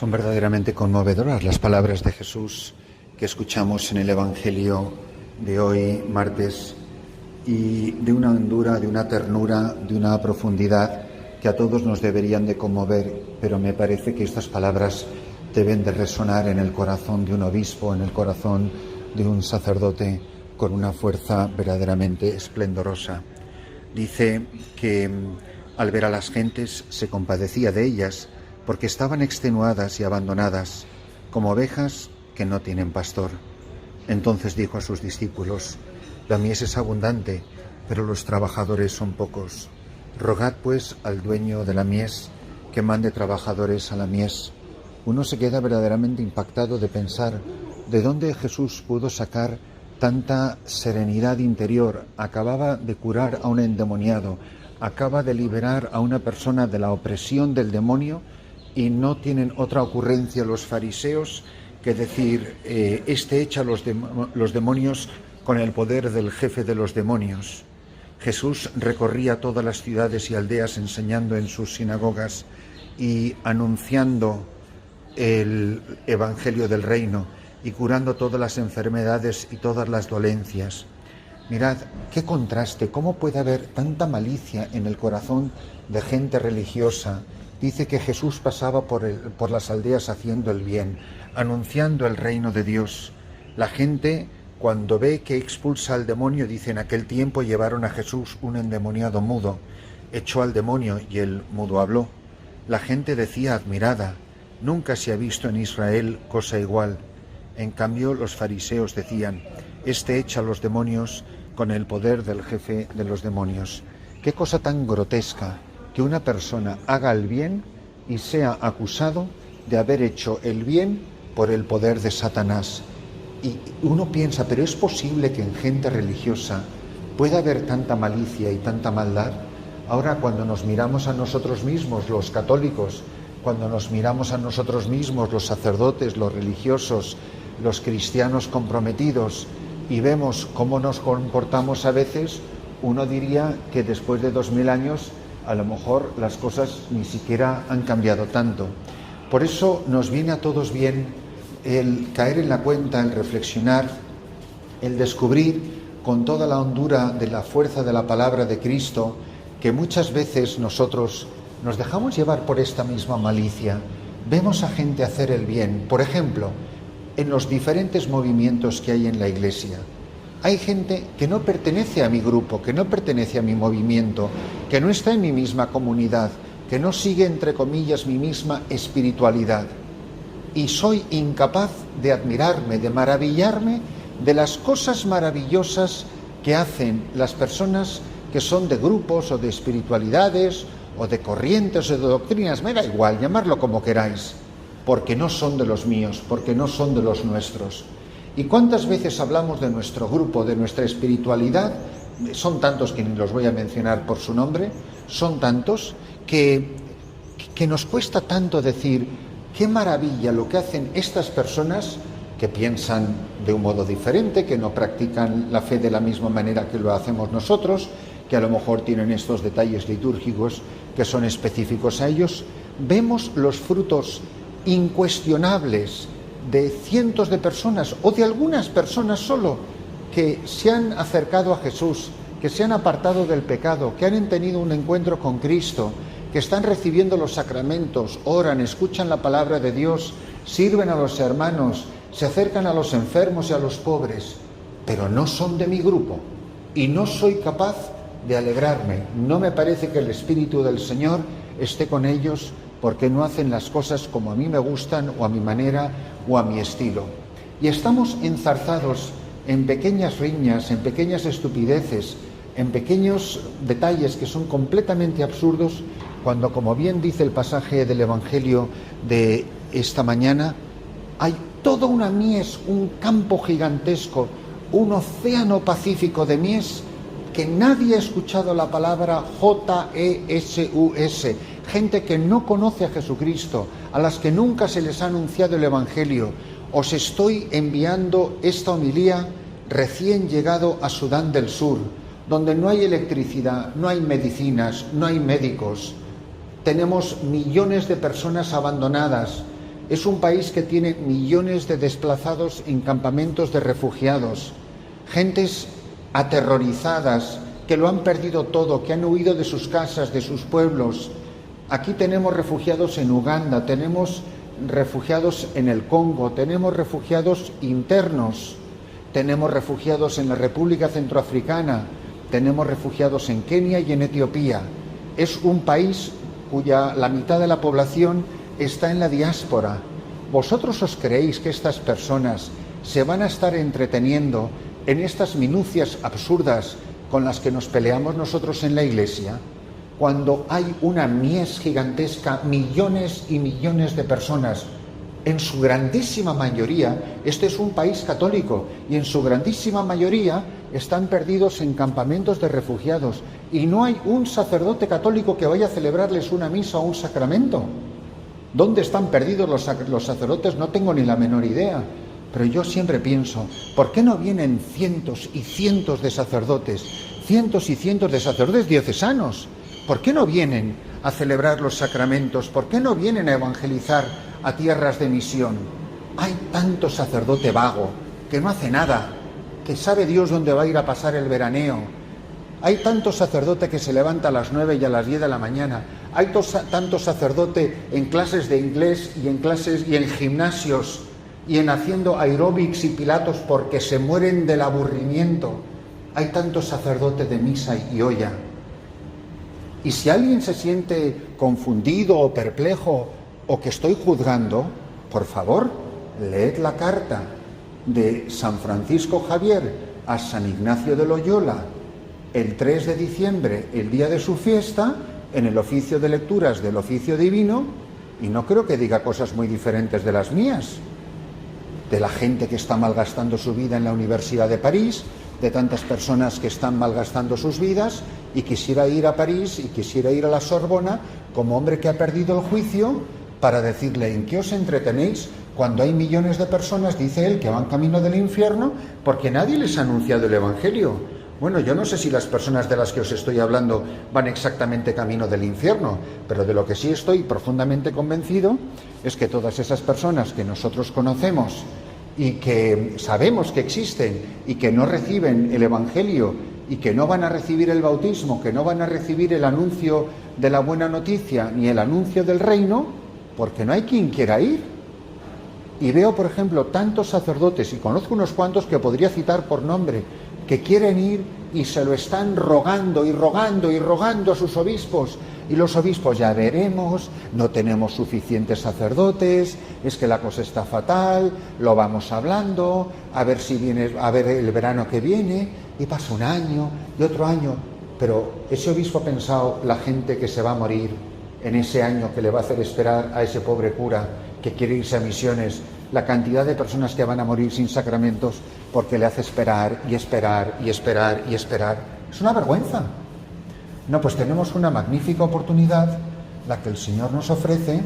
Son verdaderamente conmovedoras las palabras de Jesús que escuchamos en el Evangelio de hoy, martes, y de una hondura, de una ternura, de una profundidad que a todos nos deberían de conmover, pero me parece que estas palabras deben de resonar en el corazón de un obispo, en el corazón de un sacerdote con una fuerza verdaderamente esplendorosa. Dice que al ver a las gentes se compadecía de ellas porque estaban extenuadas y abandonadas, como ovejas que no tienen pastor. Entonces dijo a sus discípulos: la mies es abundante, pero los trabajadores son pocos. Rogad pues al dueño de la mies que mande trabajadores a la mies. Uno se queda verdaderamente impactado de pensar de dónde Jesús pudo sacar tanta serenidad interior. Acababa de curar a un endemoniado, acaba de liberar a una persona de la opresión del demonio, y no tienen otra ocurrencia los fariseos que decir, este echa los demonios con el poder del jefe de los demonios. Jesús recorría todas las ciudades y aldeas enseñando en sus sinagogas y anunciando el evangelio del reino y curando todas las enfermedades y todas las dolencias. Mirad, qué contraste, cómo puede haber tanta malicia en el corazón de gente religiosa. Dice que Jesús pasaba por las aldeas haciendo el bien, anunciando el reino de Dios. La gente, cuando ve que expulsa al demonio, dice: en aquel tiempo llevaron a Jesús un endemoniado mudo, echó al demonio y el mudo habló. La gente decía admirada: nunca se ha visto en Israel cosa igual. En cambio, los fariseos decían: este echa a los demonios con el poder del jefe de los demonios. Qué cosa tan grotesca que una persona haga el bien y sea acusado de haber hecho el bien por el poder de Satanás. Y uno piensa, ¿pero es posible que en gente religiosa pueda haber tanta malicia y tanta maldad? Ahora, cuando nos miramos a nosotros mismos, los católicos, cuando nos miramos a nosotros mismos, los sacerdotes, los religiosos, los cristianos comprometidos, y vemos cómo nos comportamos a veces, uno diría que después de 2000 años a lo mejor las cosas ni siquiera han cambiado tanto. Por eso nos viene a todos bien el caer en la cuenta, el reflexionar, el descubrir con toda la hondura de la fuerza de la palabra de Cristo que muchas veces nosotros nos dejamos llevar por esta misma malicia. Vemos a gente hacer el bien, por ejemplo, en los diferentes movimientos que hay en la Iglesia. Hay gente que no pertenece a mi grupo, que no pertenece a mi movimiento, que no está en mi misma comunidad, que no sigue, entre comillas, mi misma espiritualidad. Y soy incapaz de admirarme, de maravillarme de las cosas maravillosas que hacen las personas que son de grupos o de espiritualidades o de corrientes o de doctrinas, me da igual, llamarlo como queráis, porque no son de los míos, porque no son de los nuestros. ¿Y cuántas veces hablamos de nuestro grupo, de nuestra espiritualidad? Son tantos que ni los voy a mencionar por su nombre, son tantos que nos cuesta tanto decir qué maravilla lo que hacen estas personas que piensan de un modo diferente, que no practican la fe de la misma manera que lo hacemos nosotros, que a lo mejor tienen estos detalles litúrgicos que son específicos a ellos. Vemos los frutos incuestionables de cientos de personas o de algunas personas solo que se han acercado a Jesús, que se han apartado del pecado, que han tenido un encuentro con Cristo, que están recibiendo los sacramentos, oran, escuchan la palabra de Dios, sirven a los hermanos, se acercan a los enfermos y a los pobres, pero no son de mi grupo y no soy capaz de alegrarme. No me parece que el Espíritu del Señor esté con ellos porque no hacen las cosas como a mí me gustan o a mi manera o a mi estilo. Y estamos enzarzados en pequeñas riñas, en pequeñas estupideces, en pequeños detalles que son completamente absurdos, cuando, como bien dice el pasaje del Evangelio de esta mañana, hay toda una mies, un campo gigantesco, un océano pacífico de mies, que nadie ha escuchado la palabra Jesús, gente que no conoce a Jesucristo, a las que nunca se les ha anunciado el Evangelio. Os estoy enviando esta homilía recién llegado a Sudán del Sur, donde no hay electricidad, no hay medicinas, no hay médicos. Tenemos millones de personas abandonadas, Es un país que tiene millones de desplazados en campamentos de refugiados, gentes aterrorizadas, que lo han perdido todo, que han huido de sus casas, de sus pueblos. Aquí tenemos refugiados en Uganda, tenemos refugiados en el Congo, tenemos refugiados internos, tenemos refugiados en la República Centroafricana, tenemos refugiados en Kenia y en Etiopía. Es un país cuya la mitad de la población está en la diáspora. ¿Vosotros os creéis que estas personas se van a estar entreteniendo en estas minucias absurdas con las que nos peleamos nosotros en la Iglesia? Cuando hay una mies gigantesca, millones y millones de personas, en su grandísima mayoría, este es un país católico, y en su grandísima mayoría están perdidos en campamentos de refugiados, y no hay un sacerdote católico que vaya a celebrarles una misa o un sacramento. ¿Dónde están perdidos los sacerdotes? No tengo ni la menor idea, pero yo siempre pienso, ¿por qué no vienen cientos y cientos de sacerdotes, cientos y cientos de sacerdotes diocesanos? ¿Por qué no vienen a celebrar los sacramentos? ¿Por qué no vienen a evangelizar a tierras de misión? Hay tanto sacerdote vago que no hace nada, que sabe Dios dónde va a ir a pasar el veraneo. Hay tanto sacerdote que se levanta a las 9 y a las 10 de la mañana. Hay tanto sacerdote en clases de inglés y en gimnasios y en haciendo aeróbics y pilatos porque se mueren del aburrimiento. Hay tanto sacerdote de misa y olla. Y si alguien se siente confundido o perplejo o que estoy juzgando, por favor, leed la carta de San Francisco Javier a San Ignacio de Loyola el 3 de diciembre, el día de su fiesta, en el oficio de lecturas del oficio divino, y no creo que diga cosas muy diferentes de las mías, de la gente que está malgastando su vida en la Universidad de París, de tantas personas que están malgastando sus vidas, y quisiera ir a París y quisiera ir a la Sorbona como hombre que ha perdido el juicio para decirle: ¿en qué os entretenéis cuando hay millones de personas, dice él, que van camino del infierno porque nadie les ha anunciado el Evangelio? Bueno, yo no sé si las personas de las que os estoy hablando van exactamente camino del infierno, pero de lo que sí estoy profundamente convencido es que todas esas personas que nosotros conocemos y que sabemos que existen y que no reciben el Evangelio y que no van a recibir el bautismo, que no van a recibir el anuncio de la buena noticia ni el anuncio del reino, porque no hay quien quiera ir. Y veo, por ejemplo, tantos sacerdotes, y conozco unos cuantos que podría citar por nombre, que quieren ir y se lo están rogando y rogando y rogando a sus obispos. Y los obispos: ya veremos, no tenemos suficientes sacerdotes, es que la cosa está fatal, lo vamos hablando, a ver si viene, a ver el verano que viene, y pasa un año y otro año. Pero ese obispo ha pensado la gente que se va a morir en ese año que le va a hacer esperar a ese pobre cura que quiere irse a misiones, la cantidad de personas que van a morir sin sacramentos porque le hace esperar y esperar y esperar y esperar. Es una vergüenza. No, pues tenemos una magnífica oportunidad, la que el Señor nos ofrece,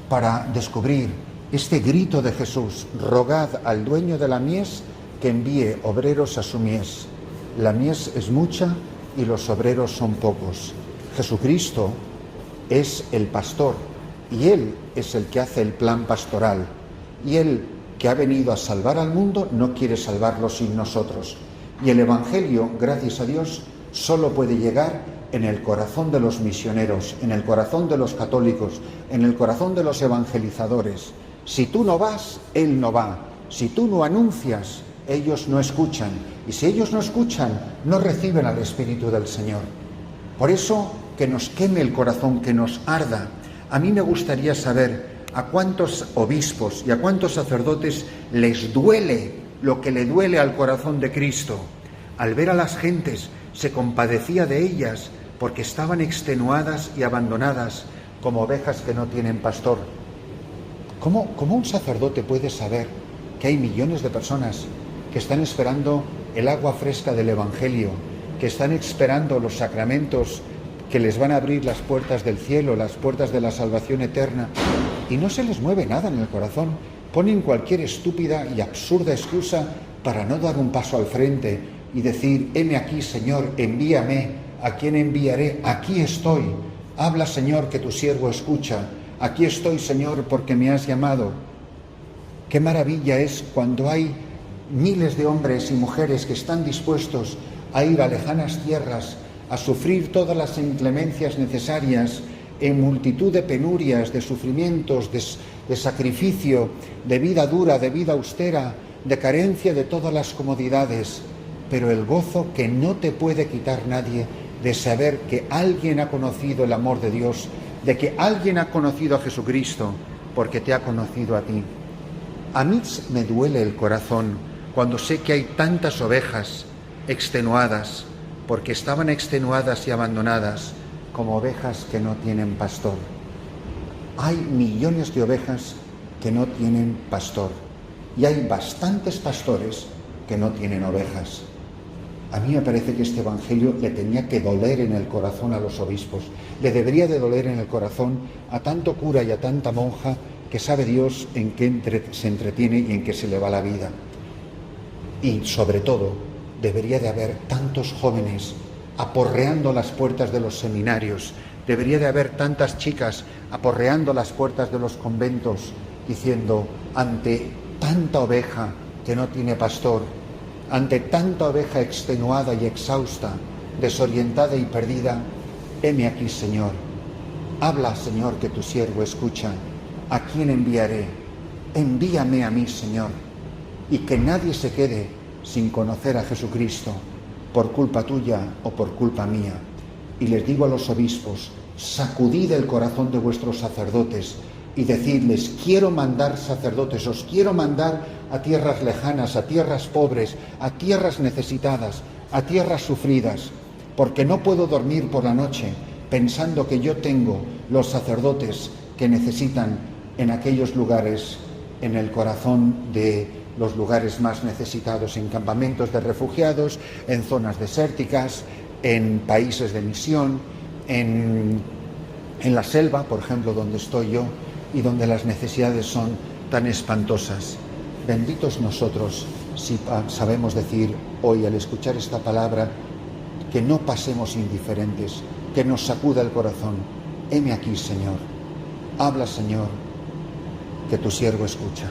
para descubrir este grito de Jesús: rogad al dueño de la mies que envíe obreros a su mies. La mies es mucha y los obreros son pocos. Jesucristo es el pastor y Él es el que hace el plan pastoral. Y Él, que ha venido a salvar al mundo, no quiere salvarlo sin nosotros. Y el Evangelio, gracias a Dios, solo puede llegar en el corazón de los misioneros, en el corazón de los católicos, en el corazón de los evangelizadores. Si tú no vas, Él no va. Si tú no anuncias, ellos no escuchan. Y si ellos no escuchan, no reciben al Espíritu del Señor. Por eso, que nos queme el corazón, que nos arda. A mí me gustaría saber a cuántos obispos y a cuántos sacerdotes les duele lo que le duele al corazón de Cristo. Al ver a las gentes, se compadecía de ellas porque estaban extenuadas y abandonadas como ovejas que no tienen pastor. ¿Cómo un sacerdote puede saber que hay millones de personas que están esperando el agua fresca del Evangelio, que están esperando los sacramentos que les van a abrir las puertas del cielo, las puertas de la salvación eterna, y no se les mueve nada en el corazón? Ponen cualquier estúpida y absurda excusa para no dar un paso al frente y decir: heme aquí, Señor, envíame. ¿A quién enviaré? Aquí estoy. Habla, Señor, que tu siervo escucha. aquí estoy, Señor, porque me has llamado. Qué maravilla es cuando hay miles de hombres y mujeres que están dispuestos a ir a lejanas tierras, a sufrir todas las inclemencias necesarias en multitud de penurias, de sufrimientos, de sacrificio, de vida dura, de vida austera, de carencia de todas las comodidades, pero el gozo que no te puede quitar nadie de saber que alguien ha conocido el amor de Dios, de que alguien ha conocido a Jesucristo porque te ha conocido a ti. A mí me duele el corazón cuando sé que hay tantas ovejas extenuadas, porque estaban extenuadas y abandonadas como ovejas que no tienen pastor. Hay millones de ovejas que no tienen pastor y hay bastantes pastores que no tienen ovejas. A mí me parece que este evangelio le tenía que doler en el corazón a los obispos, le debería de doler en el corazón a tanto cura y a tanta monja que sabe Dios en qué se entretiene y en qué se le va la vida. Y sobre todo, debería de haber tantos jóvenes aporreando las puertas de los seminarios, debería de haber tantas chicas aporreando las puertas de los conventos, diciendo, ante tanta oveja que no tiene pastor, ante tanta oveja extenuada y exhausta, desorientada y perdida, heme aquí, Señor. Habla, Señor, que tu siervo escucha. ¿A quién enviaré? Envíame a mí, Señor. Y que nadie se quede sin conocer a Jesucristo por culpa tuya o por culpa mía. Y les digo a los obispos, sacudid el corazón de vuestros sacerdotes y decidles, quiero mandar sacerdotes, os quiero mandar a tierras lejanas, a tierras pobres, a tierras necesitadas, a tierras sufridas, porque no puedo dormir por la noche pensando que yo tengo los sacerdotes que necesitan en aquellos lugares, en el corazón de los lugares más necesitados, en campamentos de refugiados, en zonas desérticas, en países de misión, en la selva, por ejemplo, donde estoy yo, y donde las necesidades son tan espantosas. Benditos nosotros si sabemos decir hoy, al escuchar esta palabra, que no pasemos indiferentes, que nos sacuda el corazón. Heme aquí, Señor. Habla, Señor, que tu siervo escucha.